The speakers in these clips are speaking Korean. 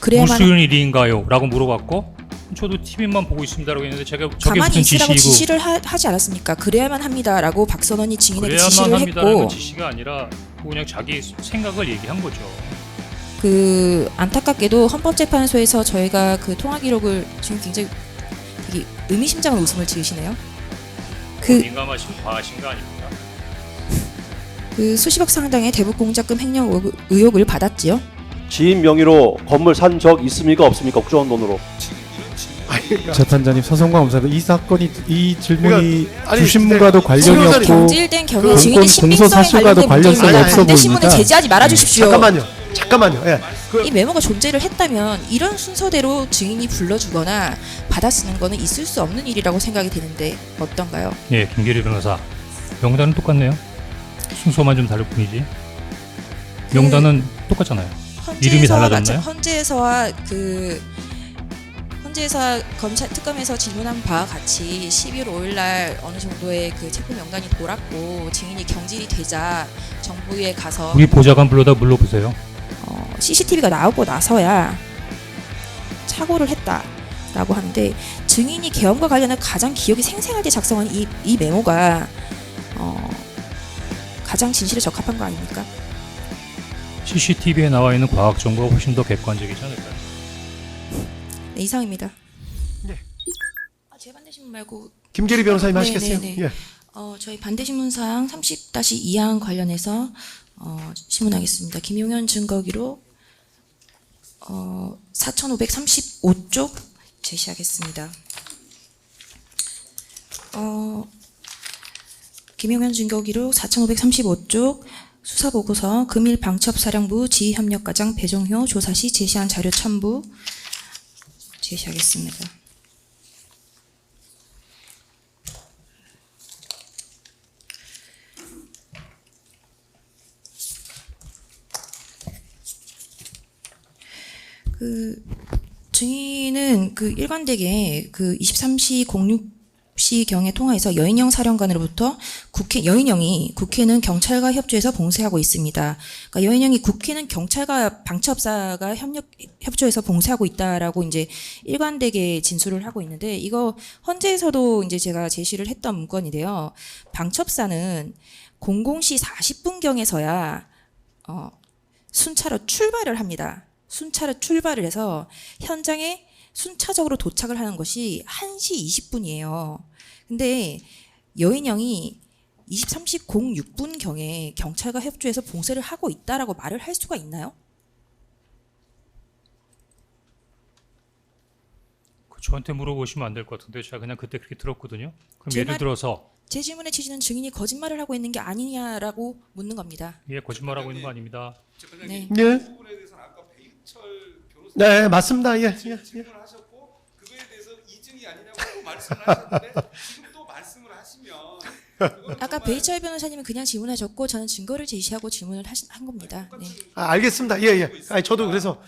그래야만 무슨 일인가요? 라고 물어봤고 저도 TV만 보고 있습니다라고 했는데 제가 저게 가만히 무슨 있으라고 지시이고 지시를 하지 않았습니까? 그래야만 합니다라고 박선원이 증인에게 그래야만 지시를 합니다라는 했고 지시가 아니라 그냥 자기 생각을 얘기한 거죠. 그 안타깝게도 헌법재판소에서 저희가 그 통화 기록을 지금 굉장히 되게 의미심장한 웃음을 지으시네요. 그 민감하신 과하신 거 아닙니까? 그 수십억 상당의 대북 공작금 횡령 의혹을 받았지요. 지인 명의로 건물 산 적 있습니까 없습니까? 국정원 돈으로. 재판장님, 서성광 검사도 이 사건이 이 질문이 그러니까, 아니, 주신 분과도 관련이 없고 경질된 경우 그 증인의 공소 신빙성에 사실과도 관련된 관련성이 문제입니다. 없어 반대신문을 보입니다. 제지하지 말아주십시오. 잠깐만요. 예. 이 메모가 존재를 했다면 이런 순서대로 증인이 불러주거나 받아쓰는 거는 있을 수 없는 일이라고 생각이 되는데 어떤가요? 예, 김계리 변호사. 명단은 똑같네요. 순서만 좀 다를 뿐이지. 명단은 똑같잖아요. 이름이 달라졌나요? 헌재에서 검찰 특검에서 질문한 바와 같이 12월 5일 날 어느 정도의 그 체포 명단이 돌았고 증인이 경질이 되자 정부에 가서 우리 보좌관 불러다 물어보세요. CCTV가 나오고 나서야 착오를 했다라고 하는데 증인이 계엄과 관련한 가장 기억이 생생할 때 작성한 이 메모가 가장 진실에 적합한 거 아닙니까? CCTV에 나와 있는 과학 정보가 훨씬 더 객관적이지 않을까요? 네, 이상입니다. 네. 제 반대신문 말고 김계리 변호사님 네, 하시겠어요? 네, 네. 예. 저희 반대신문사항 30-2항 관련해서 신문하겠습니다. 김용현 증거기록 4535쪽 제시하겠습니다. 김용현 증거기록 4535쪽 수사보고서 금일 방첩사령부 지휘협력과장 배종효 조사 시 제시한 자료 첨부 제시하겠습니다. 그 증인은 그 일관되게 그 23시 06시 경에 통화해서 여인영 사령관으로부터 여인영이 국회는 경찰과 협조해서 봉쇄하고 있습니다. 그러니까 여인영이 국회는 경찰과 방첩사가 협조해서 봉쇄하고 있다라고 이제 일관되게 진술을 하고 있는데 이거 헌재에서도 이제 제가 제시를 했던 문건인데요. 방첩사는 00시 40분 경에서야 순차로 출발을 합니다. 순차로 출발을 해서 현장에 순차적으로 도착을 하는 것이 1시 20분이에요. 근데 여인영이 23시 06분 경에 경찰과 협조해서 봉쇄를 하고 있다라고 말을 할 수가 있나요? 저한테 물어보시면 안 될 것 같은데 제가 그냥 그때 그렇게 들었거든요. 그럼 제 예를 말- 들어서 제 질문의 취지는 증인이 거짓말을 하고 있는 게 아니냐라고 묻는 겁니다. 예, 거짓말하고 있는 거 아닙니다. 네. 예. 네, 맞습니다. 예. 예. 질문을 하셨고 그거에 대해서 이증이 아니냐고 말씀을 하셨는데 지금 또 말씀을 하시면 아까 베이철 변호사님은 그냥 질문하셨고 저는 증거를 제시하고 질문을 한 겁니다. 네. 알겠습니다. 예. 아니, 저도 그래서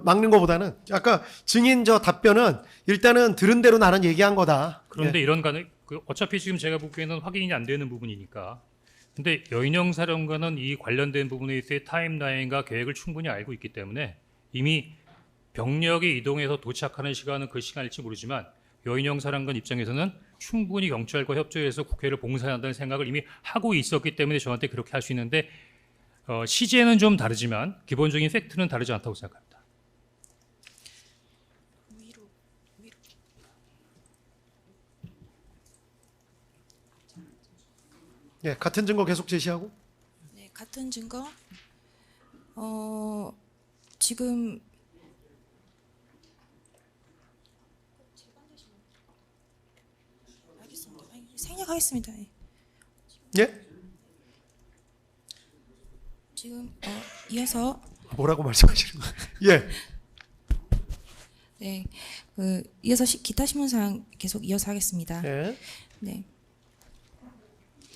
막는 거보다는 아까 증인 답변은 일단은 들은 대로 나는 얘기한 거다. 그런데 예. 이런 간에 어차피 지금 제가 보기에는 확인이 안 되는 부분이니까. 근데 여인영 사령관은 이 관련된 부분에 있어의 타임라인과 계획을 충분히 알고 있기 때문에 이미 병력이 이동해서 도착하는 시간은 그 시간일지 모르지만 여인영 사령관 입장에서는 충분히 경찰과 협조해서 국회를 봉쇄한다는 생각을 이미 하고 있었기 때문에 저한테 그렇게 할 수 있는데 시제는 좀 다르지만 기본적인 팩트는 다르지 않다고 생각합니다. 예, 같은 증거 계속 제시하고. 네, 같은 증거. 지금 알겠습니다. 생략하겠습니다. 예. 예? 지금 이어서 뭐라고 말씀하시는 거예요? 예. 네, 이어서 기타 신문사항 계속 이어서 하겠습니다. 예. 네,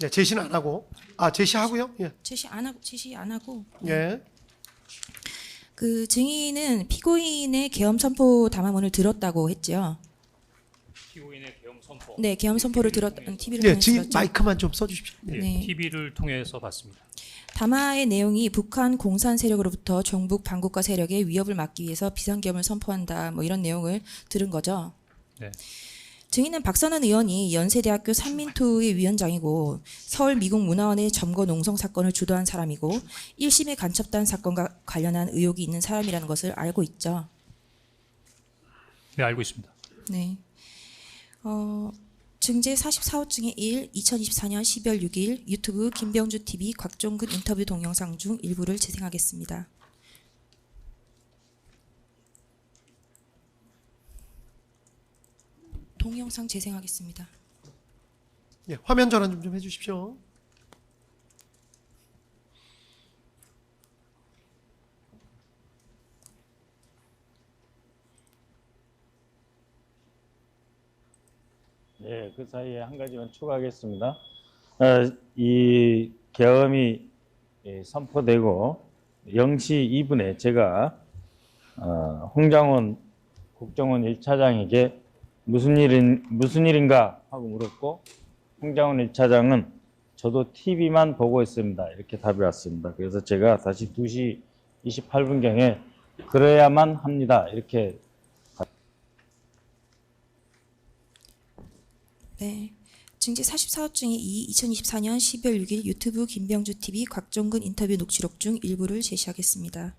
예, 제시는 안 하고. 제시하고요? 예. 제시 안 하고. 예. 그 증인은 피고인의 계엄 선포 담화문을 들었다고 했죠. 피고인의 계엄 선포. 네, 계엄 선포를 TV를 예, 통해서 증인 들었죠. 마이크만 좀 써 주십시오. 예, 네. TV를 통해서 봤습니다. 담화의 내용이 북한 공산 세력으로부터 종북 반국가 세력의 위협을 막기 위해서 비상계엄을 선포한다. 뭐 이런 내용을 들은 거죠. 네. 증인은 박선원 의원이 연세대학교 삼민투의 위원장이고 서울 미국문화원의 점거 농성 사건을 주도한 사람이고 1심에 간첩단 사건과 관련한 의혹이 있는 사람이라는 것을 알고 있죠. 네, 알고 있습니다. 네. 증제 44호 중에 1, 2024년 12월 6일 유튜브 김병주 TV 곽종근 인터뷰 동영상 중 일부를 재생하겠습니다. 동영상 재생하겠습니다. 예, 화면 전환 좀 해주십시오. 네, 그 사이에 한 가지만 추가하겠습니다. 이 계엄이 선포되고 0시 2분에 제가 홍장원 국정원 1차장에게 무슨 일인가 하고 물었고 홍장원 1차장은 저도 TV만 보고 있습니다. 이렇게 답이 왔습니다. 그래서 제가 다시 2시 28분경에 그래야만 합니다. 이렇게 네. 증제 44호 중에 2, 2024년 12월 6일 유튜브 김병주 TV 곽종근 인터뷰 녹취록 중 일부를 제시하겠습니다.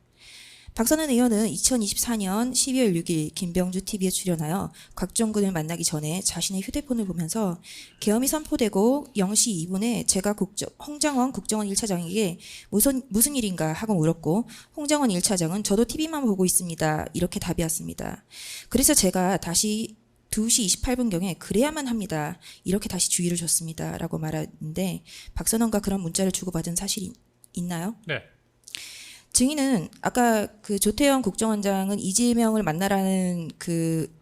박선원 의원은 2024년 12월 6일 김병주 TV에 출연하여 곽종근을 만나기 전에 자신의 휴대폰을 보면서 계엄이 선포되고 0시 2분에 제가 홍장원 국정원 1차장에게 무슨 일인가 하고 물었고 홍장원 1차장은 저도 TV만 보고 있습니다. 이렇게 답이 왔습니다. 그래서 제가 다시 2시 28분경에 그래야만 합니다. 이렇게 다시 주의를 줬습니다. 라고 말하는데 박선원과 그런 문자를 주고받은 사실이 있나요? 네. 증인은 아까 그 조태현 국정원장은 이재명을 만나라는 그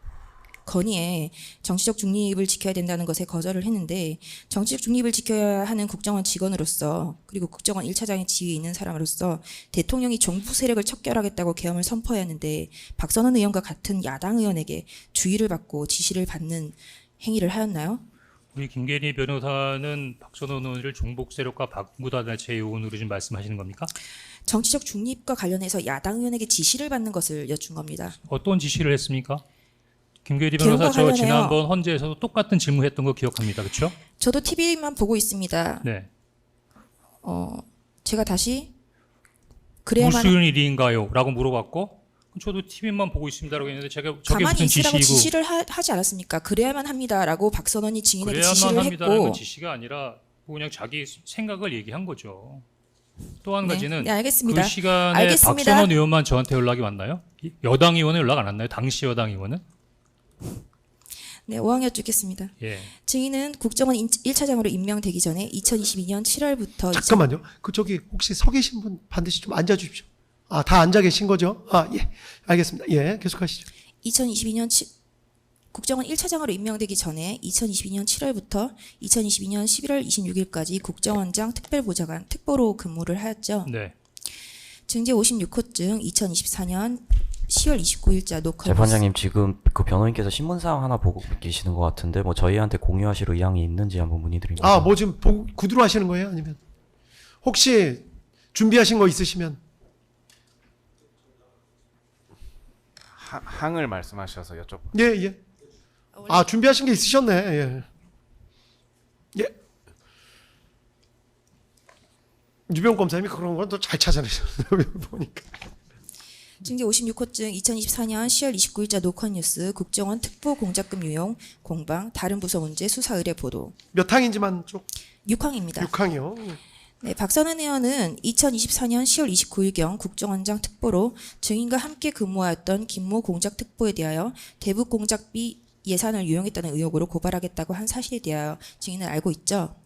건의에 정치적 중립을 지켜야 된다는 것에 거절을 했는데 정치적 중립을 지켜야 하는 국정원 직원으로서 그리고 국정원 1차장의 지위에 있는 사람으로서 대통령이 종북 세력을 척결하겠다고 계엄을 선포했는데 박선원 의원과 같은 야당 의원에게 주의를 받고 지시를 받는 행위를 하였나요? 우리 김계리 변호사는 박선원 의원을 종북 세력과 박무단체 요원으로 지금 말씀하시는 겁니까? 정치적 중립과 관련해서 야당 의원에게 지시를 받는 것을 여쭌 겁니다. 어떤 지시를 했습니까? 김계리 계엄과 변호사 저 관련해요. 지난번 헌재에서도 똑같은 질문했던 거 기억합니다. 그렇죠? 저도 TV만 보고 있습니다. 네. 제가 다시 그래야만 무슨 일인가요? 라고 물어봤고 저도 TV만 보고 있습니다라고 했는데 저게 가만히 무슨 있으라고 지시이고 지시를 하지 않았습니까? 그래야만 합니다라고 박선원이 증인에게 그래야만 지시를 합니다라는 했고 건 지시가 아니라 그냥 자기 생각을 얘기한 거죠. 또 한 가지는 네, 알겠습니다. 그 시간에 알겠습니다. 박선원 의원만 저한테 연락이 왔나요? 여당 의원은 연락 안 왔나요? 당시 여당 의원은? 네, 5항 여쭙겠습니다. 예. 증인은 국정원 1차장으로 임명되기 전에 2022년 7월부터 잠깐만요. 그 저기 혹시 서 계신 분 반드시 좀 앉아 주십시오. 아, 다 앉아 계신 거죠? 아, 예. 알겠습니다. 예, 계속하시죠. 2022년 국정원 1차장으로 임명되기 전에 2022년 7월부터 2022년 11월 26일까지 국정원장 특별보좌관 특보로 근무를 하였죠. 네. 증제 56호증 2024년 10월 29일자 녹화. 재판장님 지금 그 변호인께서 신문사항 하나 보고 계시는 것 같은데 뭐 저희한테 공유하실 의향이 있는지 한번 문의드립니다. 아, 뭐 지금 구두로 하시는 거예요? 아니면 혹시 준비하신 거 있으시면 항을 말씀하셔서 여쭤. 예, 예. 아, 준비하신 게 있으셨네. 예. 예. 유병 검사님이 그런 건 또 잘 찾아내셨어요. 보니까. 증제 56호증 2024년 10월 29일자 녹화뉴스 국정원 특보 공작금 유용 공방 다른 부서 문제 수사 의뢰 보도. 몇 항인지만 쭉. 6항입니다. 6항이요. 네, 박선원 의원은 2024년 10월 29일경 국정원장 특보로 증인과 함께 근무하였던 김모 공작특보에 대하여 대북 공작비 예산을 유용했다는 의혹으로 고발하겠다고 한 사실에 대하여 증인은 알고 있죠.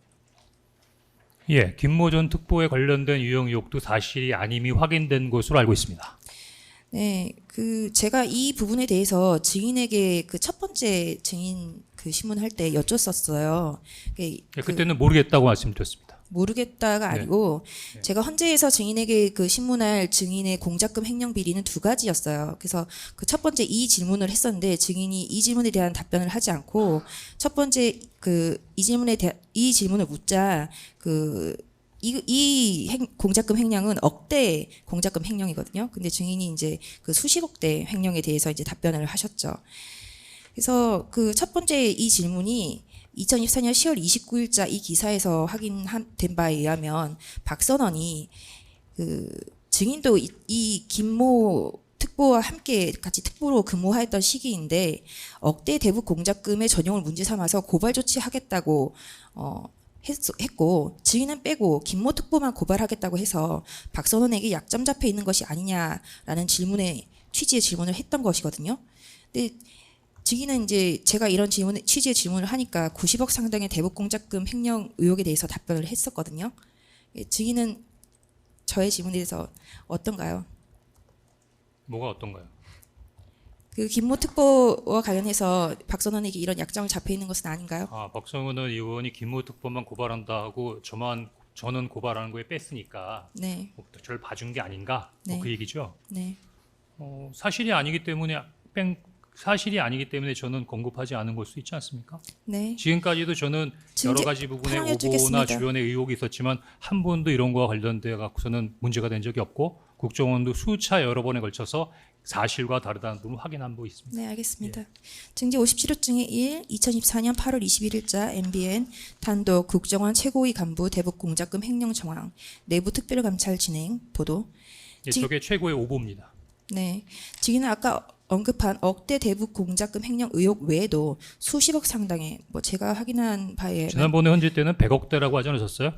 예, 김모 전 특보에 관련된 유용 의혹도 사실이 아님이 확인된 것으로 알고 있습니다. 네, 그 제가 이 부분에 대해서 증인에게 그 첫 번째 증인 그 신문할 때 여쭸었어요. 예, 그때는 모르겠다고 말씀드렸습니다. 모르겠다가 네. 아니고 제가 헌재에서 증인에게 그 신문할 증인의 공작금 횡령 비리는 두 가지였어요. 그래서 그 첫 번째 이 질문을 했었는데 증인이 이 질문에 대한 답변을 하지 않고 첫 번째 그 이 질문을 묻자 그 공작금 횡령은 억대 공작금 횡령이거든요. 근데 증인이 이제 그 수십억대 횡령에 대해서 이제 답변을 하셨죠. 그래서 그 첫 번째 이 질문이 2024년 10월 29일자 이 기사에서 확인된 바에 의하면 박선원이 그 증인도 이 김모 특보와 함께 같이 특보로 근무하였던 시기인데 억대 대북 공작금의 전용을 문제 삼아서 고발 조치하겠다고 했고 증인은 빼고 김모 특보만 고발하겠다고 해서 박선원에게 약점 잡혀 있는 것이 아니냐라는 취지의 질문을 했던 것이거든요. 근데 증인은 이제 제가 이런 취지의 질문을 하니까 90억 상당의 대북 공작금 횡령 의혹에 대해서 답변을 했었거든요. 증인은 저의 질문에 대해서 어떤가요? 뭐가 어떤가요? 그 김모 특보와 관련해서 박선원에게 이런 약점을 잡혀 있는 것은 아닌가요? 박성훈 의원이 김모 특보만 고발한다 하고 저는 고발하는 거에 뺐으니까 네, 저를 봐준 게 아닌가? 네. 그 얘기죠. 네, 사실이 아니기 때문에 저는 언급하지 않은 걸 수 있지 않습니까? 네. 지금까지도 저는 여러 가지 부분에 하나 오보나 여쭙겠습니다. 주변에 의혹이 있었지만 한 번도 이런 거와 관련돼 갖고서는 문제가 된 적이 없고 국정원도 수차 여러 번에 걸쳐서 사실과 다르다는 부분을 확인한 바 있습니다. 네, 알겠습니다. 증제 57호 중에 1, 2024년 8월 21일자 MBN 단독 국정원 최고위 간부 대북 공작금 횡령 정황 내부 특별감찰 진행 보도. 저게 최고의 오보입니다. 네, 증인은 아까 언급한 억대 대북 공작금 횡령 의혹 외에도 수십억 상당의 제가 확인한 바에 지난번에 헌재 때는 100억대라고 하지 않으셨어요?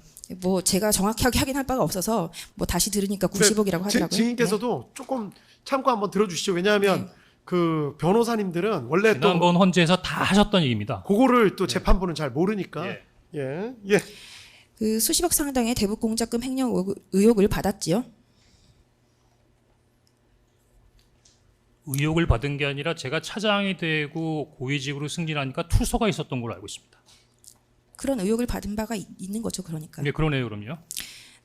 제가 정확하게 확인할 바가 없어서 다시 들으니까 90억이라고 하더라고요. 증인께서도 조금 참고 한번 들어주시죠. 왜냐하면 네. 그 변호사님들은 원래 또 지난번 헌재에서 다 하셨던 얘기입니다. 그거를 또 재판부는 잘 모르니까. 예. 예. 그 수십억 상당의 대북 공작금 횡령 의혹을 받았지요. 의혹을 받은 게 아니라 제가 차장이 되고 고위직으로 승진하니까 투서가 있었던 걸로 알고 있습니다. 그런 의혹을 받은 바가 있는 거죠, 그러니까. 네, 그러네요, 그럼요.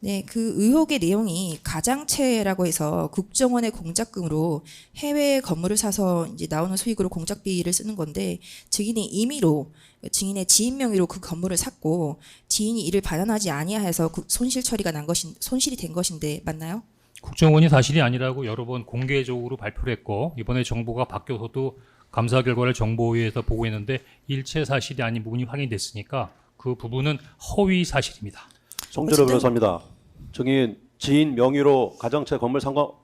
네, 그 의혹의 내용이 가장채라고 해서 국정원의 공작금으로 해외 건물을 사서 이제 나오는 수익으로 공작비를 쓰는 건데 증인이 임의로 증인의 지인 명의로 그 건물을 샀고 지인이 이를 반환하지 아니하여서 손실이 된 것인데 맞나요? 국정원이 사실이 아니라고 여러 번 공개적으로 발표를 했고 이번에 정보가 바뀌어서도 감사 결과를 정보위에서 보고했는데 일체 사실이 아닌 부분이 확인됐으니까 그 부분은 허위 사실입니다. 송준호 변호사입니다. 증인 지인 명의로 가정채 건물 산 거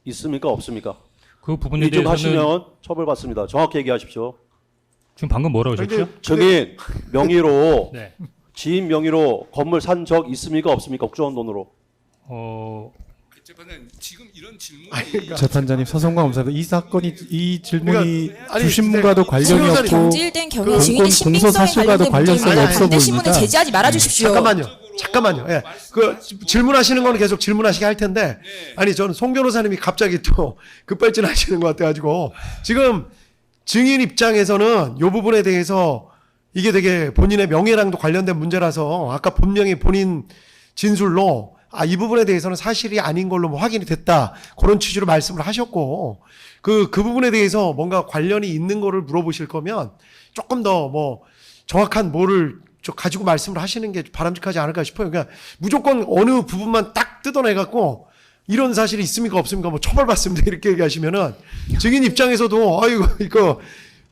있습니까 없습니까? 그 부분에 대해서는 위증하시면 처벌받습니다. 정확히 얘기하십시오. 지금 방금 뭐라고 하셨죠? 증인 명의로 네. 지인 명의로 건물 산 적 있습니까 없습니까? 국정원 돈으로. 재판장님 지금 이런 질문이 재판장님 서성광 검사님 이 질문이 그러니까, 아니, 주신문과도 관련이 변호사님, 없고 경질된 경우에 증인의 공권 신빙성에 사실과도 관련된 관련성이 문제입니다. 없어 반대 신문을 보입니다. 제지하지 말아주십시오. 잠깐만요. 예. 그 질문하시는 거는 계속 질문하시게 할 텐데 아니 저는 송 변호사님이 갑자기 또 급발진하시는 것 같아가지고 지금 증인 입장에서는 이 부분에 대해서 이게 되게 본인의 명예랑도 관련된 문제라서 아까 분명히 본인 진술로 이 부분에 대해서는 사실이 아닌 걸로 확인이 됐다. 그런 취지로 말씀을 하셨고, 그 부분에 대해서 뭔가 관련이 있는 거를 물어보실 거면 조금 더 정확한 뭐를 가지고 말씀을 하시는 게 바람직하지 않을까 싶어요. 그러니까 무조건 어느 부분만 딱 뜯어내갖고 이런 사실이 있습니까 없습니까 처벌받습니다 이렇게 얘기하시면은 증인 입장에서도 이거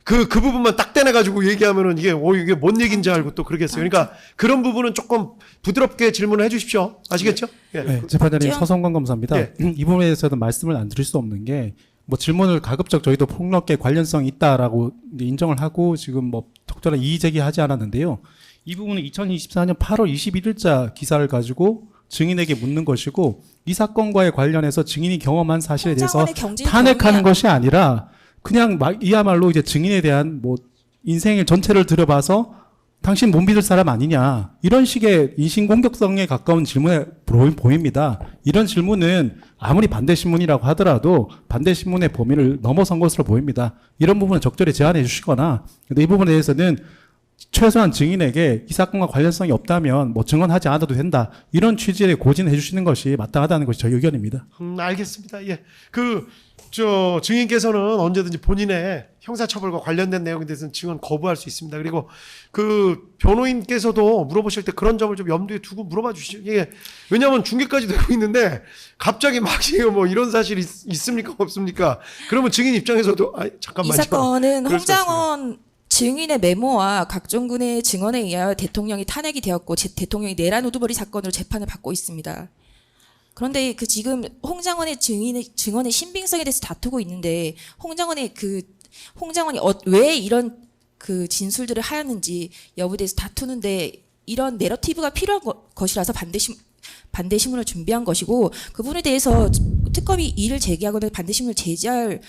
그 부분만 딱 떼내가지고 얘기하면은 이게 뭔 얘기인지 알고 또 그러겠어요. 그러니까 그런 부분은 조금 부드럽게 질문을 해 주십시오. 아시겠죠? 예. 네, 재판장님 좀- 서성광 검사입니다. 예. 이 부분에 대해서는 말씀을 안 드릴 수 없는 게 질문을 가급적 저희도 폭넓게 관련성이 있다라고 이제 인정을 하고 지금 적절한 이의 제기하지 않았는데요. 이 부분은 2024년 8월 21일자 기사를 가지고 증인에게 묻는 것이고 이 사건과의 관련해서 증인이 경험한 사실에 대해서 홍장원의 경질 탄핵하는 경우야. 것이 아니라 그냥 이야말로 이제 증인에 대한 인생의 전체를 들여봐서 당신 못 믿을 사람 아니냐 이런 식의 인신공격성에 가까운 질문에 보입니다. 이런 질문은 아무리 반대 신문이라고 하더라도 반대 신문의 범위를 넘어선 것으로 보입니다. 이런 부분은 적절히 제안해 주시거나 근데 이 부분에 대해서는 최소한 증인에게 이 사건과 관련성이 없다면 증언하지 않아도 된다 이런 취지의 고진해 주시는 것이 마땅하다는 것이 저희 의견입니다. 알겠습니다. 예. 저 증인께서는 언제든지 본인의 형사처벌과 관련된 내용에 대해서는 증언 거부할 수 있습니다. 그리고 그 변호인께서도 물어보실 때 그런 점을 좀 염두에 두고 물어봐 주시죠. 이게 왜냐하면 중계까지 되고 있는데 갑자기 막 지금 뭐 이런 사실이 있습니까 없습니까? 그러면 증인 입장에서도 잠깐만요. 이 사건은 그럴 수가 홍장원 증인의 메모와 각종군의 증언에 의하여 대통령이 탄핵이 되었고 대통령이 내란 우두머리 사건으로 재판을 받고 있습니다. 그런데 그 지금 홍장원의 증언의 신빙성에 대해서 다투고 있는데 홍장원이 왜 이런 그 진술들을 하였는지 여부에 대해서 다투는데 이런 내러티브가 필요한 것이라서 반대신문을 준비한 것이고 그 부분에 대해서 특검이 이를 제기하거나 반대신문을 제지할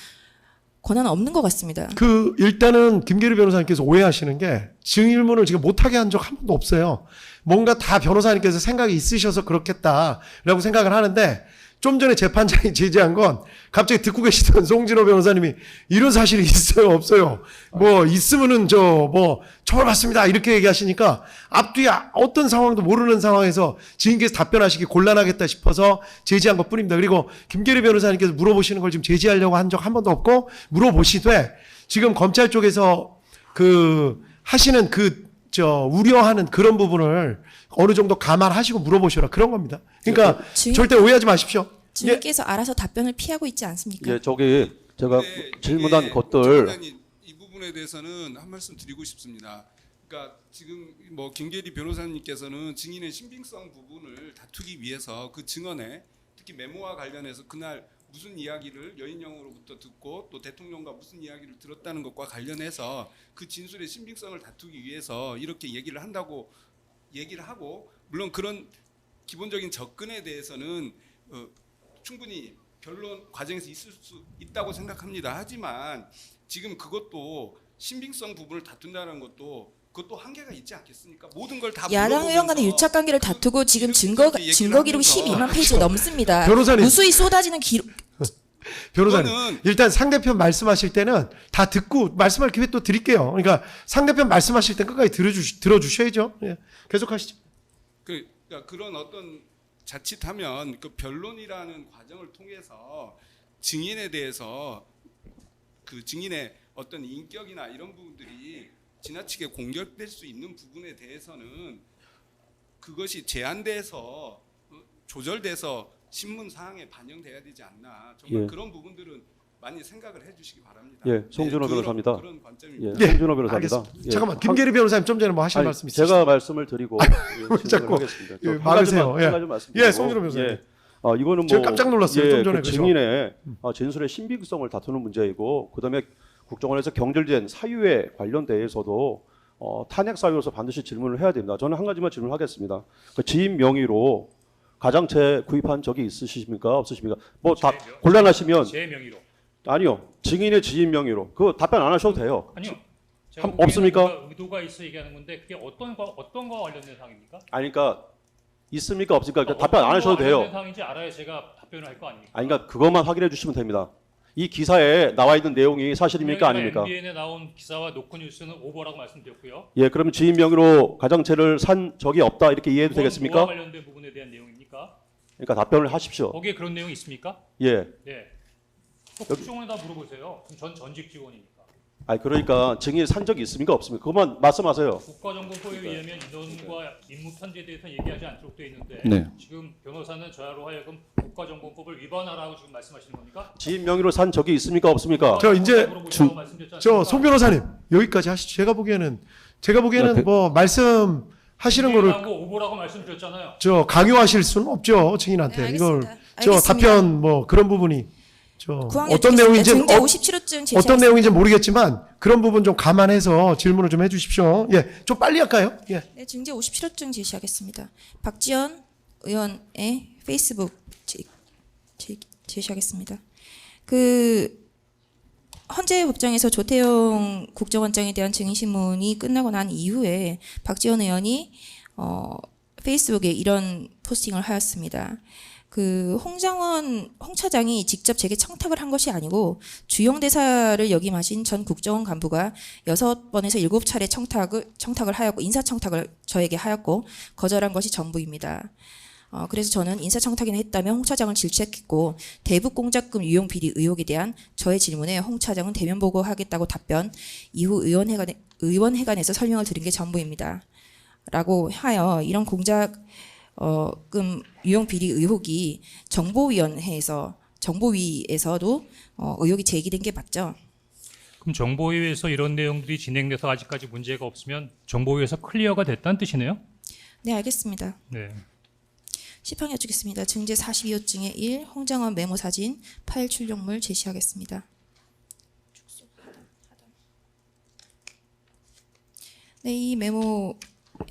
권한은 없는 것 같습니다. 그 일단은 김계리 변호사님께서 오해하시는 게 증인문을 지금 못하게 한 적 한 번도 없어요. 뭔가 다 변호사님께서 생각이 있으셔서 그렇겠다라고 생각을 하는데 좀 전에 재판장이 제지한 건 갑자기 듣고 계시던 송진호 변호사님이 이런 사실이 있어요 없어요 뭐 있으면은 저 뭐 처벌받습니다 이렇게 얘기하시니까 앞뒤 어떤 상황도 모르는 상황에서 증인께서 답변하시기 곤란하겠다 싶어서 제지한 것 뿐입니다. 그리고 김계리 변호사님께서 물어보시는 걸 지금 제지하려고 한 적 한 번도 없고 물어보시되 지금 검찰 쪽에서 그 하시는 우려하는 그런 부분을 어느 정도 감안하시고 물어보시라 그런 겁니다. 그러니까 절대 오해하지 마십시오. 증인께서 알아서 답변을 피하고 있지 않습니까? 예, 저기 제가 질문한 예, 것들 장관님, 이 부분에 대해서는 한 말씀 드리고 싶습니다. 그러니까 지금 뭐 김계리 변호사님께서는 증인의 신빙성 부분을 다투기 위해서 그 증언에 특히 메모와 관련해서 그날 무슨 이야기를 여인영으로부터 듣고 또 대통령과 무슨 이야기를 들었다는 것과 관련해서 그 진술의 신빙성을 다투기 위해서 이렇게 얘기를 한다고 얘기를 하고 물론 그런 기본적인 접근에 대해서는 충분히 변론 과정에서 있을 수 있다고 생각합니다. 하지만 지금 그것도 신빙성 부분을 다툰다는 것도 그것도 한계가 있지 않겠습니까? 모든 걸 다 야당 의원 간의 유착 관계를 다투고 지금 증거 기록 12만 페이지 넘습니다. 변호사님. 무수히 쏟아지는 기록. 변호사님 그거는- 일단 상대편 말씀하실 때는 다 듣고 말씀할 기회 또 드릴게요. 그러니까 상대편 말씀하실 때 끝까지 들어주셔야죠. 예. 계속하시죠. 그러니까 그런 어떤 자칫하면 그 변론이라는 과정을 통해서 증인에 대해서 그 증인의 어떤 인격이나 이런 부분들이 지나치게 공격될 수 있는 부분에 대해서는 그것이 제한돼서 조절돼서 신문 사항에 반영돼야 되지 않나. 정말 예. 그런 부분들은 많이 생각을 해주시기 바랍니다. 예, 송준호 변호사입니다. 그런 관점입니다. 예, 송준호 변호사입니다. 알겠습니다. 예. 잠깐만 김계리 변호사님 좀 전에 뭐 하실 아니, 말씀 있으시죠? 제가 말씀을 드리고 왜 자꾸 하겠습니다. 예, 한 막으세요. 가지만, 예. 한 가지 말씀드리고 예, 송준호 변호사님. 예. 이거는 제가 뭐 깜짝 놀랐어요. 좀 전에 그 그죠? 증인의 진술의 신빙성을 다투는 문제이고 그다음에 국정원에서 경질된 사유에 관련돼서도 탄핵 사유로서 반드시 질문을 해야 됩니다. 저는 한 가지만 질문하겠습니다. 그 지인 명의로 가장채 구입한 적이 있으십니까? 없으십니까? 뭐 다 곤란하시면 제 명의로. 아니요. 증인의 지인 명의로. 그거 답변 안 하셔도 돼요. 아니요. 없습니까? 의도가 있어 얘기하는 건데 그게 어떤 거와 관련된 사항입니까? 아니 그러니까 있습니까? 없습니까? 그러니까 답변 안 하셔도 돼요. 관련된 사항인지 알아야 제가 답변을 할 거 아닙니까? 아니 그러니까 그것만 확인해 주시면 됩니다. 이 기사에 나와 있는 내용이 사실입니까? 아닙니까? MBN에 나온 기사와 노컷뉴스는 오버라고 말씀드렸고요. 예, 그러면 지인 명의로 가정채를 산 적이 없다 이렇게 이해해도 뭐와 되겠습니까? 관련된 부분에 대한 내용입니까? 그러니까 답변을 하십시오. 거기에 그런 내용이 있습니까? 예. 예. 국정원에다 물어보세요. 그럼 전 전직 직원이니까. 아니 그러니까 증인 산 적이 있습니까? 없습니까? 그것만 말씀하세요. 국가정보법에 의하면 인원과 임무 편제에 대해서 얘기하지 않도록 되어 있는데 네. 지금 변호사는 저하로 하여금 국가정보법을 위반하라고 지금 말씀하시는 겁니까? 지인 명의로 산 적이 있습니까? 없습니까? 저 이제 물어보자고 말씀드렸지 저 않습니까? 송 변호사님 여기까지 하시죠. 제가 보기에는 네, 뭐 말씀하시는 거를 하고 오보라고 말씀드렸잖아요. 저 강요하실 수는 없죠 증인한테. 네, 이걸 알겠습니다. 저 알겠습니다. 답변 뭐 그런 부분이 저 구항해 어떤 주겠습니다. 내용인지 증거 57호증 제시하겠습니다. 어떤 내용인지 모르겠지만 그런 부분 좀 감안해서 질문을 좀 해주십시오. 예, 좀 빨리 할까요? 예. 네, 증제 57호증 제시하겠습니다. 박지원 의원의 페이스북 제시하겠습니다. 그 헌재 법정에서 조태용 국정원장에 대한 증인 신문이 끝나고 난 이후에 박지원 의원이 페이스북에 이런 포스팅을 하였습니다. 그 홍 차장이 직접 제게 청탁을 한 것이 아니고 주영 대사를 역임하신 전 국정원 간부가 6번에서 7차례 청탁을 하였고 인사 청탁을 저에게 하였고 거절한 것이 전부입니다. 그래서 저는 인사청탁이나 했다면 홍 차장을 질책했고 대북 공작금 유용 비리 의혹에 대한 저의 질문에 홍 차장은 대면 보고하겠다고 답변, 이후 의원회관에서 설명을 드린 게 전부입니다. 라고 하여 이런 공작금 유용 비리 의혹이 정보위에서도 의혹이 제기된 게 맞죠? 그럼 정보위에서 이런 내용들이 진행돼서 아직까지 문제가 없으면 정보위에서 클리어가 됐다는 뜻이네요? 네, 알겠습니다. 네. 시평 여쭙겠습니다. 증제 42호 중에 1, 홍장원 메모 사진, 파일 출력물 제시하겠습니다. 네, 이 메모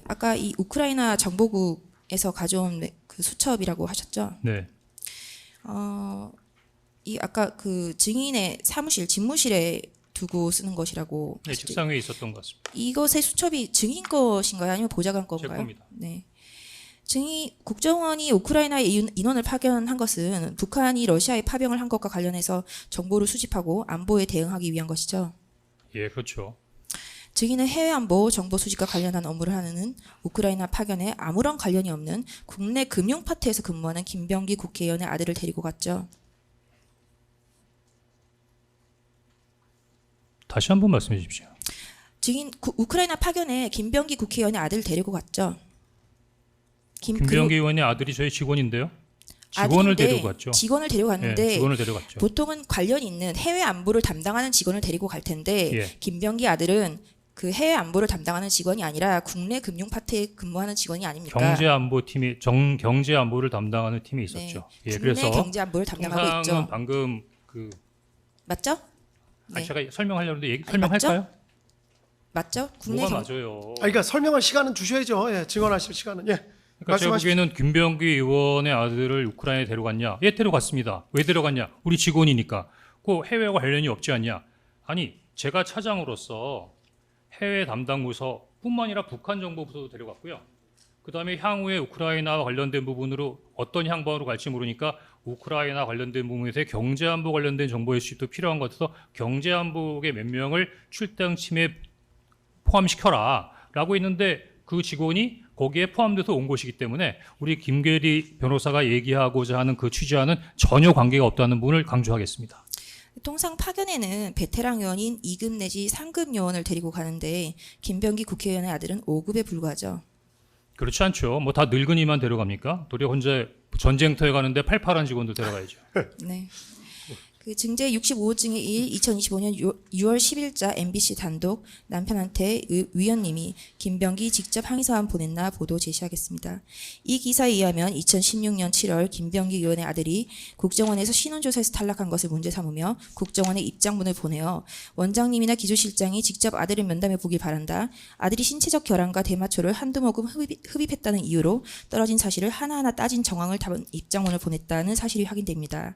아까 이 우크라이나 정보국에서 가져온 그 수첩이라고 하셨죠? 네. 이 아까 그 증인의 사무실, 집무실에 두고 쓰는 것이라고 네, 하셨죠? 책상 위에 있었던 것 같습니다. 이것의 수첩이 증인 것인가요? 아니면 보좌관 제 건가요? 겁니다. 네. 국정원이 우크라이나에 인원을 파견한 것은 북한이 러시아에 파병을 한 것과 관련해서 정보를 수집하고 안보에 대응하기 위한 것이죠. 예, 그렇죠. 증인은 해외 안보 정보 수집과 관련한 업무를 하는 우크라이나 파견에 아무런 관련이 없는 국내 금융 파트에서 근무하는 김병기 국회의원의 아들을 데리고 갔죠. 다시 한 번 말씀해 주십시오. 증인 우크라이나 파견에 김병기 국회의원의 아들을 데리고 갔죠. 김병기 의원의 아들이 저희 직원인데요. 직원을 아들인데 데리고 갔죠. 직원을 데리고 갔는데 예, 직원을 데려갔죠. 보통은 관련 있는 해외 안보를 담당하는 직원을 데리고 갈 텐데 예. 김병기 아들은 그 해외 안보를 담당하는 직원이 아니라 국내 금융 파트에 근무하는 직원이 아닙니까? 경제안보팀이 경제안보를 담당하는 팀이 있었죠. 예, 국내 그래서 경제 안보를 담당하고 통상은 있죠. 방금 그 맞죠? 아니, 네. 제가 설명하려는데 아니, 설명할까요? 맞죠? 국내 뭐가 경... 맞아요? 그러니까 설명할 시간은 주셔야죠. 예, 증언하실 시간은. 예. 그러니까 제가 말씀하십시오. 보기에는 김병기 의원의 아들을 우크라이나에 데려갔냐? 예, 데려갔습니다. 왜 데려갔냐? 우리 직원이니까. 그 해외와 관련이 없지 않냐? 아니, 제가 차장으로서 해외 담당 부서뿐만 아니라 북한 정보부서도 데려갔고요. 그다음에 향후에 우크라이나와 관련된 부분으로 어떤 향방으로 갈지 모르니까 우크라이나 관련된 부분에서 경제안보 관련된 정보의 수집도 필요한 것 같아서 경제안보국의 몇 명을 출당팀에 포함시켜라라고 했는데 그 직원이 거기에 포함돼서 온 것이기 때문에 우리 김계리 변호사가 얘기하고자 하는 그 취지와는 전혀 관계가 없다는 부분을 강조하겠습니다. 통상 파견에는 베테랑 요원인 2급 내지 3급 요원을 데리고 가는데 김병기 국회의원의 아들은 5급에 불과하죠. 그렇지 않죠. 뭐 다 늙은이만 데려갑니까? 도리어 혼자 전쟁터에 가는데 팔팔한 직원도 데려가야죠. 네. 그 증제 65호증의 1, 2025년 6월 10일자 MBC 단독 남편한테 위원님이 김병기 직접 항의사안 보냈나 보도 제시하겠습니다. 이 기사에 의하면 2016년 7월 김병기 의원의 아들이 국정원에서 신원조사에서 탈락한 것을 문제 삼으며 국정원에 입장문을 보내어 원장님이나 기조실장이 직접 아들을 면담해 보길 바란다. 아들이 신체적 결함과 대마초를 한두 모금 흡입했다는 이유로 떨어진 사실을 하나하나 따진 정황을 담은 입장문을 보냈다는 사실이 확인됩니다.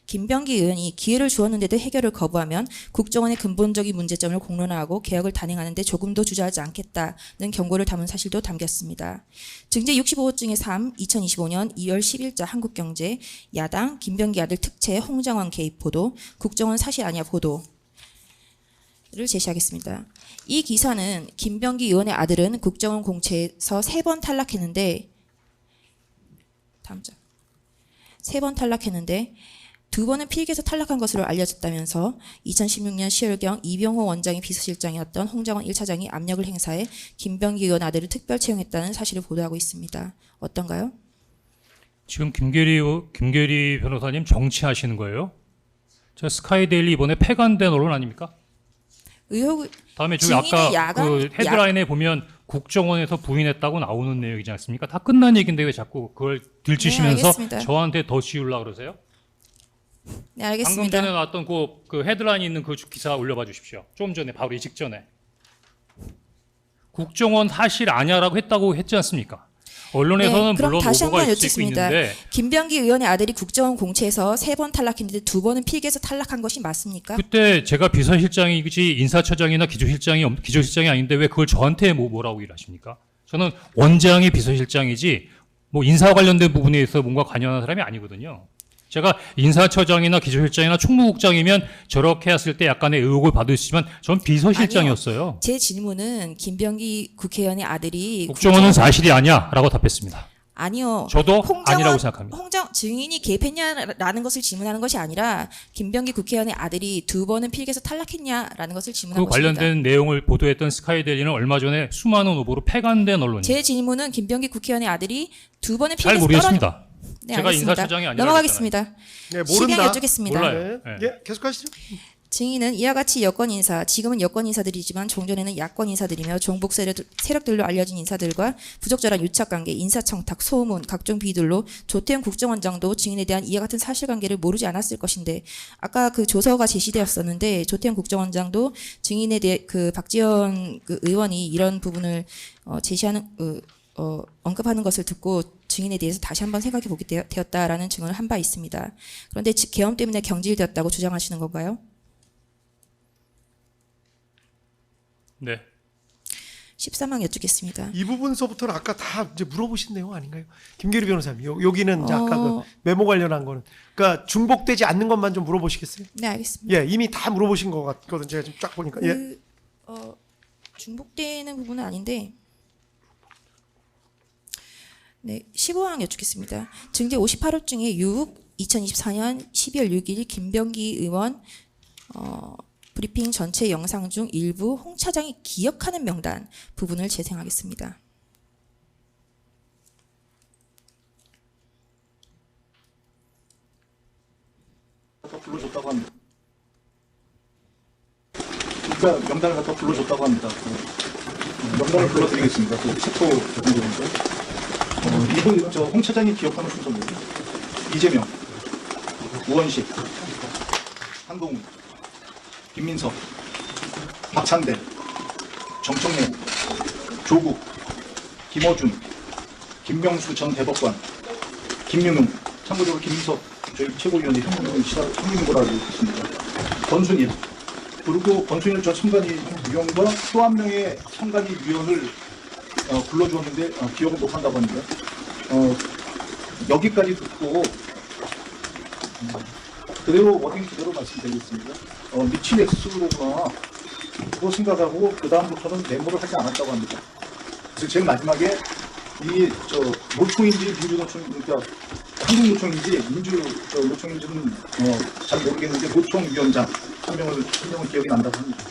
김병기 의원이 기회를 주었는데도 해결을 거부하면 국정원의 근본적인 문제점을 공론화하고 개혁을 단행하는데 조금도 주저하지 않겠다는 경고를 담은 사실도 담겼습니다. 증제 65호증의 3, 2025년 2월 10일자 한국경제 야당 김병기 아들 특채 홍장원 개입 보도 국정원 사실 아니야 보도를 제시하겠습니다. 이 기사는 김병기 의원의 아들은 국정원 공채에서 3번 탈락했는데 다음 장 3번 탈락했는데 2번은 필기에서 탈락한 것으로 알려졌다면서 2016년 10월경 이병호 원장이 비서실장이었던 홍장원 1차장이 압력을 행사해 김병기 의원 아들을 특별 채용했다는 사실을 보도하고 있습니다. 어떤가요? 지금 김계리 변호사님 정치하시는 거예요? 저 스카이데일리 이번에 폐간된 언론 아닙니까? 의혹 다음에 저기 아까 그 헤드라인에 보면 국정원에서 부인했다고 나오는 내용이지 않습니까? 다 끝난 얘기인데 왜 자꾸 그걸 들추시면서 알겠습니다. 저한테 더 씌우려고 그러세요? 네, 방금 알겠습니다. 전에 나왔던 그 헤드라인 있는 그 기사 올려봐 주십시오. 좀 전에 바로 이 직전에 국정원 사실 아니야라고 했다고 했지 않습니까? 언론에서는 그럼 물론 다시 오보가 한번 있을 수 여쭙습니다. 있는데 김병기 의원의 아들이 국정원 공채에서 3번 탈락했는데 2번은 필기에서 탈락한 것이 맞습니까? 그때 제가 비서실장이지 인사처장이나 기조실장이 아닌데 왜 그걸 저한테 뭐라고 일하십니까? 저는 원장이 비서실장이지 뭐 인사 관련된 부분에 있어서 뭔가 관여하는 사람이 아니거든요. 제가 인사처장이나 기조실장이나 총무국장이면 저렇게 했을 때 약간의 의혹을 받으시지만 전 비서실장이었어요. 제 질문은 김병기 국회의원의 아들이 국정원은 사실이 아니야라고 답했습니다. 아니요. 저도 홍정원- 아니라고 생각합니다. 증인이 개입했냐라는 것을 질문하는 것이 아니라 김병기 국회의원의 아들이 2번은 필기에서 탈락했냐라는 것을 질문한 그 것입니다. 관련된 내용을 보도했던 스카이데일리는 얼마 전에 수많은 후보로 폐간된 언론입니다. 제 질문은 김병기 국회의원의 아들이 2번은 잘 필기에서 모르겠습니다. 네, 제가 알겠습니다. 인사처장이 아니라고 넘어가겠습니다. 네, 12양 모른다. 여쭙겠습니다. 몰라요. 네. 네. 예, 계속하시죠. 증인은 이와 같이 여권 인사, 지금은 여권 인사들이지만 종전에는 야권 인사들이며 종북 세력들로 알려진 인사들과 부적절한 유착관계, 인사청탁, 소문, 각종 비들로 조태현 국정원장도 증인에 대한 이와 같은 사실관계를 모르지 않았을 것인데 아까 그 조서가 제시되었었는데 조태현 국정원장도 증인에 대해 그 박지원 그 의원이 이런 부분을 제시하는 언급하는 것을 듣고 증인에 대해서 다시 한번 생각해 보게 되었다라는 증언을 한 바 있습니다. 그런데 계엄 때문에 경질되었다고 주장하시는 건가요? 네. 13항 여쭙겠습니다. 이 부분서부터는 아까 다 이제 물어보신 내용 아닌가요? 김계리 변호사님, 여기는 이제 아까 어. 그 메모 관련한 거는 그러니까 중복되지 않는 것만 좀 물어보시겠어요? 네, 알겠습니다. 예, 이미 다 물어보신 것 같거든. 제가 지금 쫙 보니까. 예. 중복되는 부분은 아닌데 네, 15항 여쭙겠습니다. 증제 58호 중에 2024년 12월 6일 김병기 의원 브리핑 전체 영상 중 일부 홍 차장이 기억하는 명단 부분을 재생하겠습니다. 불러줬다고 합니다. 그러니까 명단을 갖다 불러줬다고 합니다. 명단을 불러드리겠습니다. 그 체포 정도인데 이분 홍 차장이 기억하는 순서는 이재명, 우원식, 한동훈, 김민석, 박찬대, 정청래, 조국, 김어준, 김명수 전 대법관, 김윤웅, 참고적으로 김민석 저희 최고위원이 형님을 형님 거라고 있습니다. 권순일, 그리고 권순일 전 참관위 위원과 또 한 명의 참관위 위원을 불러주었는데 기억을 못한다고 합니다. 여기까지 듣고 그대로 워딩 그대로 말씀드리겠습니다. 미친 X로구나 그거 생각하고 그 다음부터는 메모를 하지 않았다고 합니다. 그래서 제일 마지막에 이 노총인지 민주노총 그러니까 한국노총인지 노총인지는 잘 모르겠는데 노총위원장 한 명은 기억이 난다고 합니다.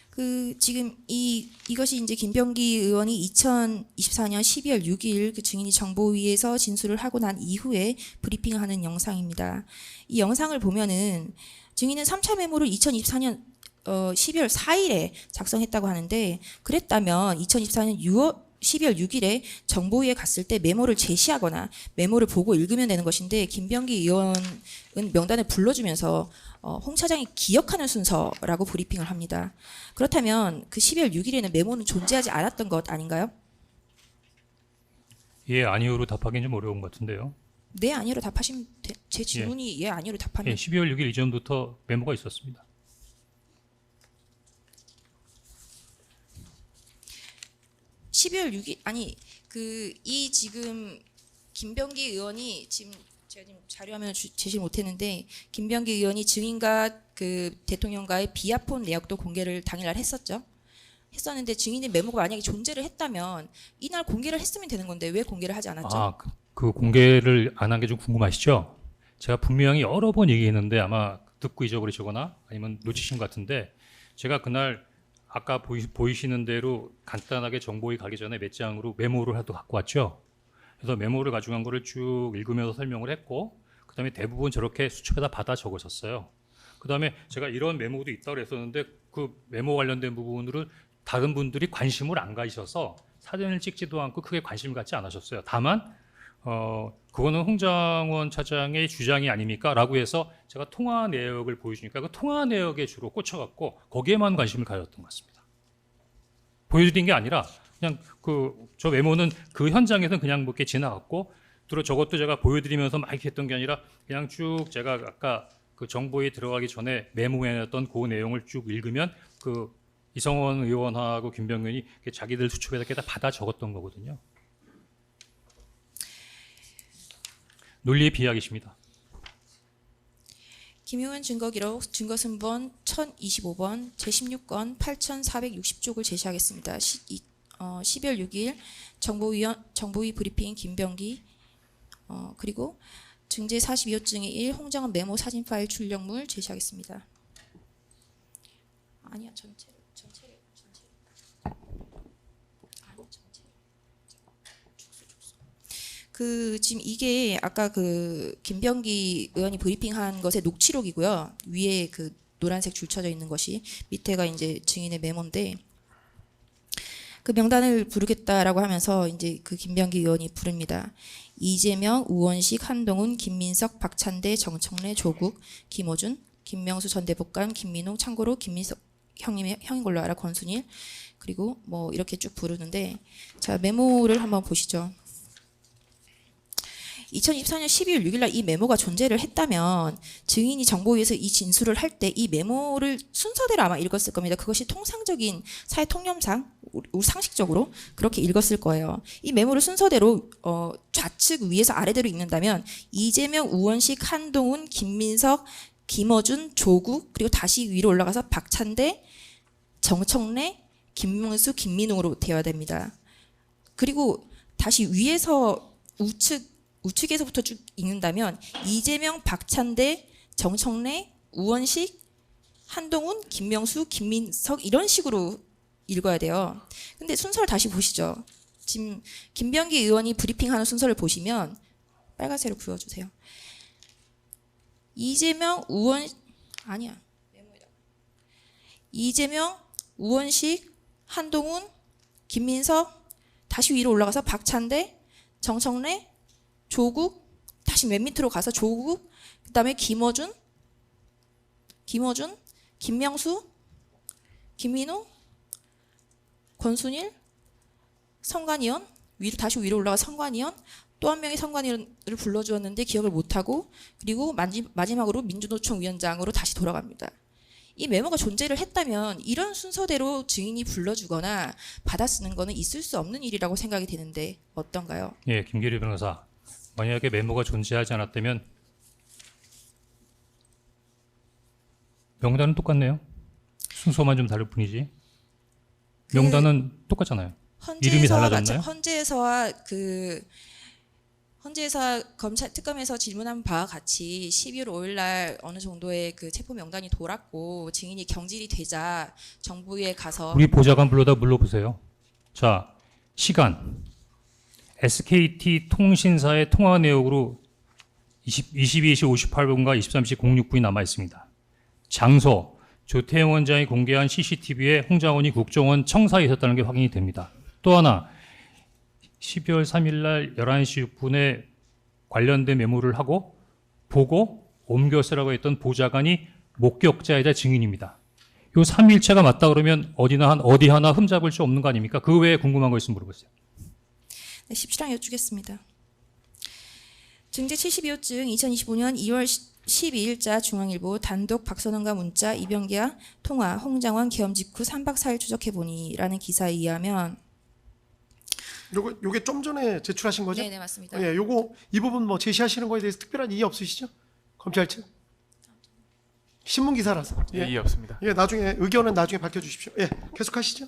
그 지금 이것이 이제 김병기 의원이 2024년 12월 6일 그 증인이 정보위에서 진술을 하고 난 이후에 브리핑하는 영상입니다. 이 영상을 보면은 증인은 3차 메모를 2024년 12월 4일에 작성했다고 하는데 그랬다면 2024년 12월 6일에 정보위에 갔을 때 메모를 제시하거나 메모를 보고 읽으면 되는 것인데 김병기 의원은 명단을 불러주면서 홍 차장이 기억하는 순서라고 브리핑을 합니다. 그렇다면 그 12월 6일에는 메모는 존재하지 않았던 것 아닌가요? 예, 아니요로 답하기는 좀 어려운 것 같은데요. 네, 아니요로 답하시면 제 질문이 예, 아니요로 답하면 예, 12월 6일 이전부터 메모가 있었습니다. 이 지금 김병기 의원이 지금 제가 지금 자료화면을 제시를 못했는데 김병기 의원이 증인과 그 대통령과의 비아폰 내역도 공개를 당일날 했었는데 증인의 메모가 만약에 존재를 했다면 이날 공개를 했으면 되는 건데 왜 공개를 하지 않았죠? 그 공개를 안 한 게 좀 궁금하시죠? 제가 분명히 여러 번 얘기했는데 아마 듣고 잊어버리시거나 아니면 놓치신 것 같은데 제가 그날 아까 보이시는 대로 간단하게 정보위 가기 전에 몇 장으로 메모를 하도 갖고 왔죠. 그래서 메모를 가져간 거를 쭉 읽으면서 설명을 했고 그다음에 대부분 저렇게 수첩에다 받아 적으셨어요. 그다음에 제가 이런 메모도 있다고 했었는데 그 메모 관련된 부분으로 다른 분들이 관심을 안 가지셔서 사진을 찍지도 않고 크게 관심을 갖지 않으셨어요. 다만 그거는 홍장원 차장의 주장이 아닙니까? 라고 해서 제가 통화 내역을 보여주니까 그 통화 내역에 주로 꽂혀갖고 거기에만 관심을 가졌던 것 같습니다. 보여드린 게 아니라 그냥 저 메모는 그 현장에서는 그냥 이렇게 지나갔고 저것도 제가 보여드리면서 막 이렇게 했던 게 아니라 그냥 쭉 제가 아까 그 정보에 들어가기 전에 메모해놨던 그 내용을 쭉 읽으면 그 이성원 의원하고 김병기 의원이 자기들 수첩에다 이렇게 다 받아 적었던 거거든요. 논리의 비약이십니다. 김용현 증거기록 증거순번 1025번 제16건 8460쪽을 제시하겠습니다. 12월 6일 정보위 브리핑 김병기 그리고 증제 42호증의 1 홍장원 메모 사진 파일 출력물 제시하겠습니다. 아니야 전체를 아니 전체를 그 지금 이게 아까 그 김병기 의원이 브리핑한 것의 녹취록이고요. 위에 그 노란색 줄 쳐져 있는 것이 밑에가 이제 증인의 메모인데 그 명단을 부르겠다라고 하면서 이제 그 김병기 의원이 부릅니다. 이재명, 우원식, 한동훈, 김민석, 박찬대, 정청래, 조국, 김어준, 김명수 전 대법관, 김민호, 참고로 김민석 형인 걸로 알아, 권순일 그리고 뭐 이렇게 쭉 부르는데 자 메모를 한번 보시죠. 2024년 12월 6일 날 이 메모가 존재를 했다면 증인이 정보위에서 이 진술을 할 때 이 메모를 순서대로 아마 읽었을 겁니다. 그것이 통상적인 사회 통념상 우리 상식적으로 그렇게 읽었을 거예요. 이 메모를 순서대로 좌측 위에서 아래대로 읽는다면 이재명, 우원식, 한동훈, 김민석, 김어준, 조국 그리고 다시 위로 올라가서 박찬대, 정청래, 김명수, 김민웅으로 되어야 됩니다. 그리고 다시 위에서 우측에서부터 쭉 읽는다면 이재명, 박찬대, 정청래, 우원식, 한동훈, 김명수, 김민석 이런 식으로 읽어야 돼요. 근데 순서를 다시 보시죠. 지금 김병기 의원이 브리핑하는 순서를 보시면 빨간색으로 그려주세요. 이재명, 우원식, 한동훈, 김민석 다시 위로 올라가서 박찬대, 정청래, 조국 다시 맨 밑으로 가서 조국 그다음에 김어준, 김명수, 김민우, 권순일, 성관위원 다시 위로 올라가 성관위원 또 한 명의 성관위원을 불러주었는데 기억을 못하고 그리고 마지막으로 민주노총 위원장으로 다시 돌아갑니다. 이 메모가 존재를 했다면 이런 순서대로 증인이 불러주거나 받아쓰는 거는 있을 수 없는 일이라고 생각이 되는데 어떤가요? 예, 김계리 변호사. 만약에 메모가 존재하지 않았다면 명단은 똑같네요. 순서만 좀 다를 뿐이지. 명단은 똑같잖아요. 이름이 달라졌나요? 헌재에서 검찰 특검에서 질문한 바와 같이 12월 5일 날 어느 정도의 그 체포 명단이 돌았고 증인이 경질이 되자 정부에 가서 우리 보좌관 불러다 물어보세요. 자, 시간. SKT 통신사의 통화 내역으로 22시 58분과 23시 06분이 남아 있습니다. 장소. 조태영 원장이 공개한 CCTV에 홍장원이 국정원 청사에 있었다는 게 확인이 됩니다. 또 하나 12월 3일 날 11시 6분에 관련된 메모를 하고 보고 옮겨 쓰라고 했던 보좌관이 목격자이자 증인입니다. 요 3일체가 맞다 그러면 어디 하나 흠잡을 수 없는 거 아닙니까? 그 외에 궁금한 거 있으면 물어보세요. 네, 십시랑 여쭈겠습니다. 증제 72호증 2025년 2월 12일자 중앙일보 단독 박선원과 문자 이병기와 통화 홍장원 계엄 직후 3박 4일 추적해보니 라는 기사에 의하면 요게 좀 전에 제출하신 거죠? 네, 맞습니다. 예, 이 부분 뭐 제시하시는 거에 대해서 특별한 이의 없으시죠? 검찰 측 신문 기사라서 예, 이의 없습니다. 예, 나중에 의견은 나중에 밝혀주십시오. 예, 계속하시죠.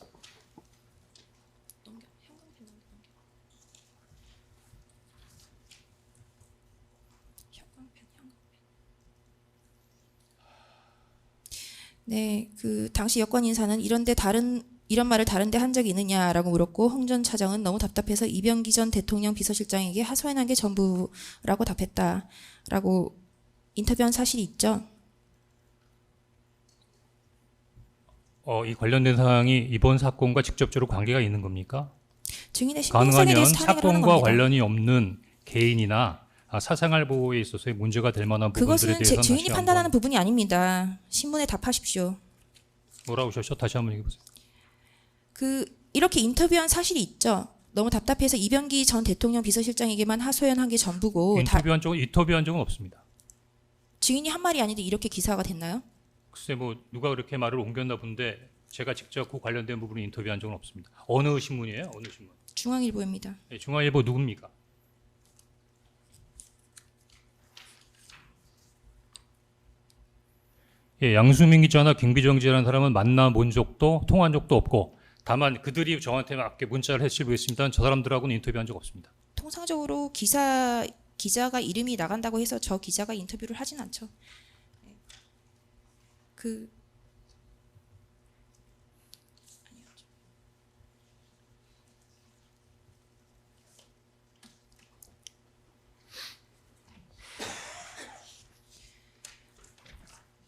네, 그 당시 여권 인사는 이런 말을 다른데 한 적이 있느냐라고 물었고 홍 전 차장은 너무 답답해서 이병기 전 대통령 비서실장에게 하소연한 게 전부라고 답했다라고 인터뷰한 사실이 있죠. 이 관련된 사항이 이번 사건과 직접적으로 관계가 있는 겁니까? 증인의 신빙성에 가능하면 대해서 탄핵을 하는 사건과 겁니다. 관련이 없는 개인이나 사생활 보호에 있어서의 문제가 될 만한 부분들에 그것은 대해서는 증인이 다시 판단하는 한번 부분이 아닙니다. 신문에 답하십시오. 뭐라고 하셨죠? 다시 한번 얘기해 보세요. 이렇게 인터뷰한 사실이 있죠. 너무 답답해서 이병기 전 대통령 비서실장에게만 하소연한 게 전부고 인터뷰한 적은 없습니다. 증인이 한 말이 아닌데 이렇게 기사가 됐나요? 글쎄 뭐 누가 그렇게 말을 옮겼나 본데 제가 직접 그 관련된 부분을 인터뷰한 적은 없습니다. 어느 신문이에요? 어느 신문? 중앙일보입니다. 네, 중앙일보 누굽니까? 예, 양수민 기자나 김비정 기자라는 사람은 만나 본 적도 통화한 적도 없고 다만 그들이 저한테 맞게 문자를 했을 모르겠습니다. 저 사람들하고는 인터뷰한 적 없습니다. 통상적으로 기자가 이름이 나간다고 해서 저 기자가 인터뷰를 하진 않죠. 그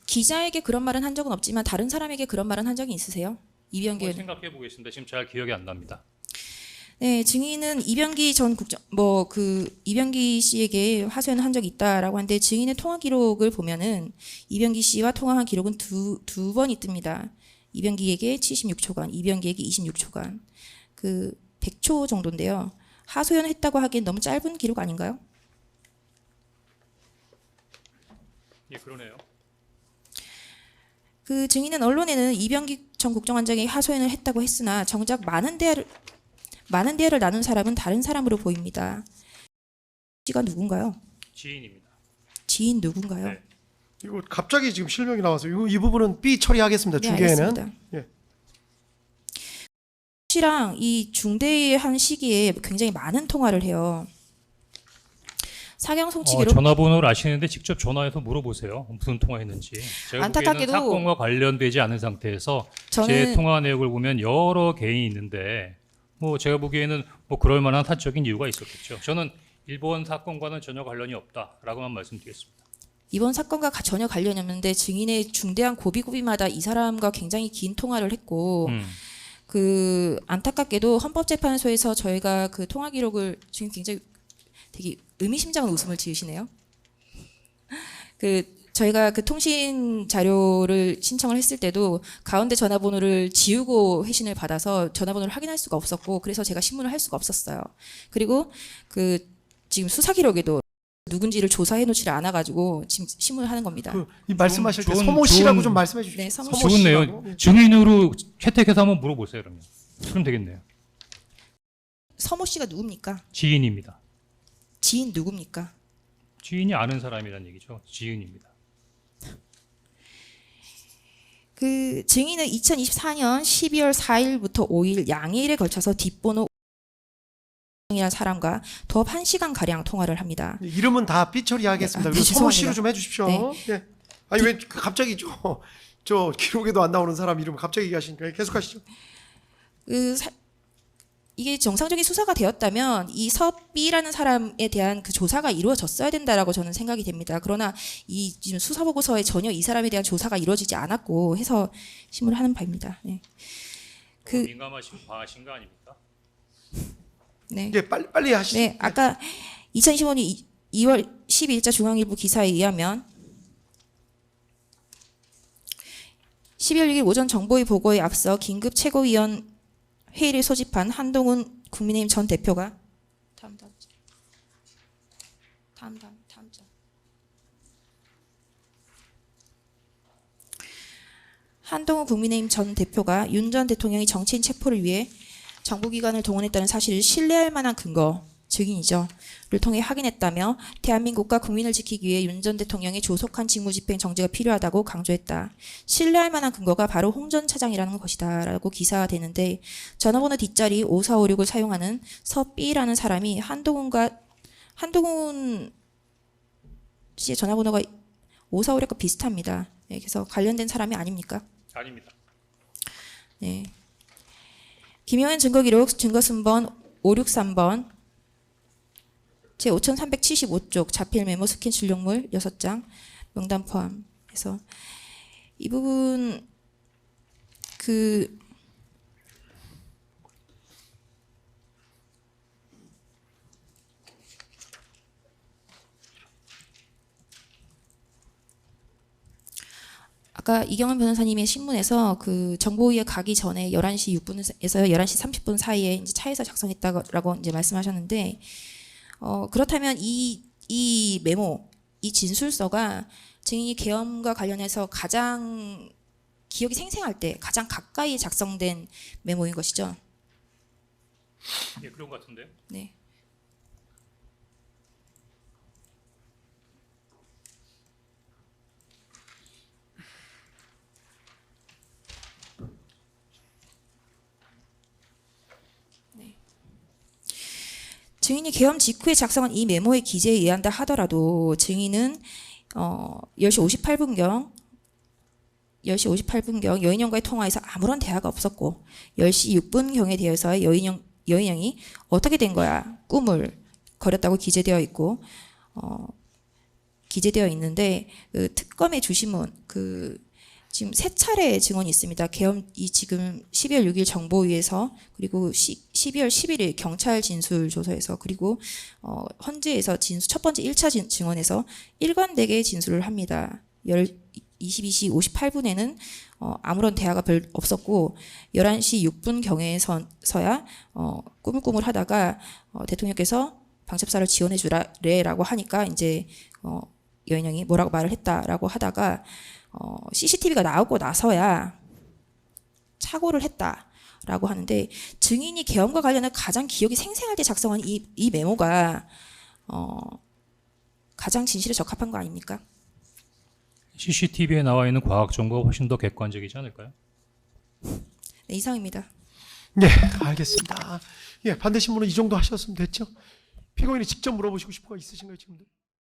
기자에게 그런 말은 한 적은 없지만 다른 사람에게 그런 말은 한 적이 있으세요? 이병기 한번 생각해 보겠습니다. 지금 잘 기억이 안 납니다. 네, 증인은 이병기 전 국정 이병기 씨에게 하소연을 한 적이 있다라고 하는데 증인의 통화 기록을 보면은 이병기 씨와 통화한 기록은 두 번이 뜹니다. 이병기에게 76초간, 이병기에게 26초간. 그 100초 정도인데요. 하소연을 했다고 하기엔 너무 짧은 기록 아닌가요? 예, 그러네요. 그 증인은 언론에는 이병기 전 국정원장이 하소연을 했다고 했으나 정작 많은 대화를 나눈 사람은 다른 사람으로 보입니다. 씨가 누군가요? 지인입니다. 지인 누군가요? 네. 이거 갑자기 지금 실명이 나와서 이 부분은 B 처리하겠습니다. 네, 중계에는. 알겠습니다. 예. 씨랑 이 중대한 시기에 굉장히 많은 통화를 해요. 사경 송치기로 전화번호를 아시는데 직접 전화해서 물어보세요. 무슨 통화했는지. 제가 안타깝게도 보기에는 사건과 관련되지 않은 상태에서 제 저는 통화 내역을 보면 여러 개인이 있는데 뭐 제가 보기에는 뭐 그럴 만한 사적인 이유가 있었겠죠. 저는 일본 사건과는 전혀 관련이 없다라고만 말씀드리겠습니다. 이번 사건과 전혀 관련이 없는데 증인의 중대한 고비고비마다 이 사람과 굉장히 긴 통화를 했고 그 안타깝게도 헌법재판소에서 저희가 그 통화 기록을 지금 굉장히 되게 의미심장한 웃음을 지으시네요. 그 저희가 그 통신 자료를 신청을 했을 때도 가운데 전화번호를 지우고 회신을 받아서 전화번호를 확인할 수가 없었고 그래서 제가 신문을 할 수가 없었어요. 그리고 그 지금 수사 기록에도 누군지를 조사해 놓지를 않아 가지고 지금 신문을 하는 겁니다. 이 말씀하실 때 좋은- 서모 씨라고 좋은- 좀 말씀해 주십시오. 네, 서모 서모 좋네요. 씨라고. 증인으로 채택해서 한번 물어보세요. 그럼 되겠네요. 서모 씨가 누굽니까? 지인입니다. 지인 누굽니까? 지인이 아는 사람이라는 얘기죠. 지인입니다. 그 증인은 2024년 12월 4일부터 5일 양일에 걸쳐서 뒷번호 이라는 사람과 도합 1시간 가량 통화를 합니다. 이름은 다 B 처리하겠습니다. 네, 그리고 서모 죄송합니다. 씨로 좀 해주십시오. 네. 예. 아니 왜 갑자기 저 기록에도 안 나오는 사람 이름 갑자기 얘기하시니까 계속하시죠. 이게 정상적인 수사가 되었다면 이 서B라는 사람에 대한 그 조사가 이루어졌어야 된다라고 저는 생각이 됩니다. 그러나 이 지금 수사 보고서에 전혀 이 사람에 대한 조사가 이루어지지 않았고 해서 신문을 하는 바입니다. 네. 그 민감하시고 과하신 거 아닙니까? 네. 예, 빨리 하시죠. 네, 아까 2025년 2월 12일자 중앙일보 기사에 의하면 12월 6일 오전 정보위 보고에 앞서 긴급 최고위원 회의를 소집한 한동훈 국민의힘 전 대표가 다음 장. 한동훈 국민의힘 전 대표가 윤 전 대통령이 정치인 체포를 위해 정부기관을 동원했다는 사실을 신뢰할 만한 근거, 증인이죠,를 통해 확인했다며 대한민국과 국민을 지키기 위해 윤 전 대통령의 조속한 직무집행 정지가 필요하다고 강조했다. 신뢰할 만한 근거가 바로 홍 전 차장이라는 것이다 라고 기사가 되는데 전화번호 뒷자리 5456을 사용하는 서B라는 사람이 한동훈 씨의 전화번호가 5456과 비슷합니다. 네, 그래서 관련된 사람이 아닙니까? 아닙니다. 네. 김용현 증거기록 증거순번 563번 제 5375쪽 자필 메모 스캔 출력물 6장 명단 포함해서 이 부분 아까 이경은 변호사님의 신문에서 그 정보위에 가기 전에 11시 6분에서 11시 30분 사이에 이제 차에서 작성했다라고 이제 말씀하셨는데 그렇다면 이 메모, 이 진술서가 증인이 계엄과 관련해서 가장 기억이 생생할 때 가장 가까이 작성된 메모인 것이죠. 예, 그런 것 같은데요. 네. 증인이 계엄 직후에 작성한 이 메모의 기재에 의한다 하더라도 증인은 10시 58분경 여인영과의 통화에서 아무런 대화가 없었고 10시 6분경에 대해서의 여인영이 어떻게 된 거야? 꿈을 거렸다고 기재되어 있고 기재되어 있는데 그 특검의 주심은 지금 세 차례 증언이 있습니다. 계엄이 지금 12월 6일 정보위에서 그리고 12월 11일 경찰 진술 조서에서 그리고 헌재에서 첫 번째 1차 증언에서 일관되게 진술을 합니다. 22시 58분에는 아무런 대화가 별 없었고 11시 6분경에서야 꾸물꾸물 하다가 대통령께서 방첩사를 지원해 주라라고 하니까 이제 여인영이 뭐라고 말을 했다라고 하다가 CCTV가 나오고 나서야 착오를 했다라고 하는데 증인이 계엄과 관련해 가장 기억이 생생할 때 작성한 이 메모가 가장 진실에 적합한 거 아닙니까? CCTV에 나와 있는 과학 정보가 훨씬 더 객관적이지 않을까요? 네, 이상입니다. 예, 알겠습니다. 예, 반대 신문은 이 정도 하셨으면 됐죠? 피고인이 직접 물어보시고 싶은 거 있으신가요, 지금도?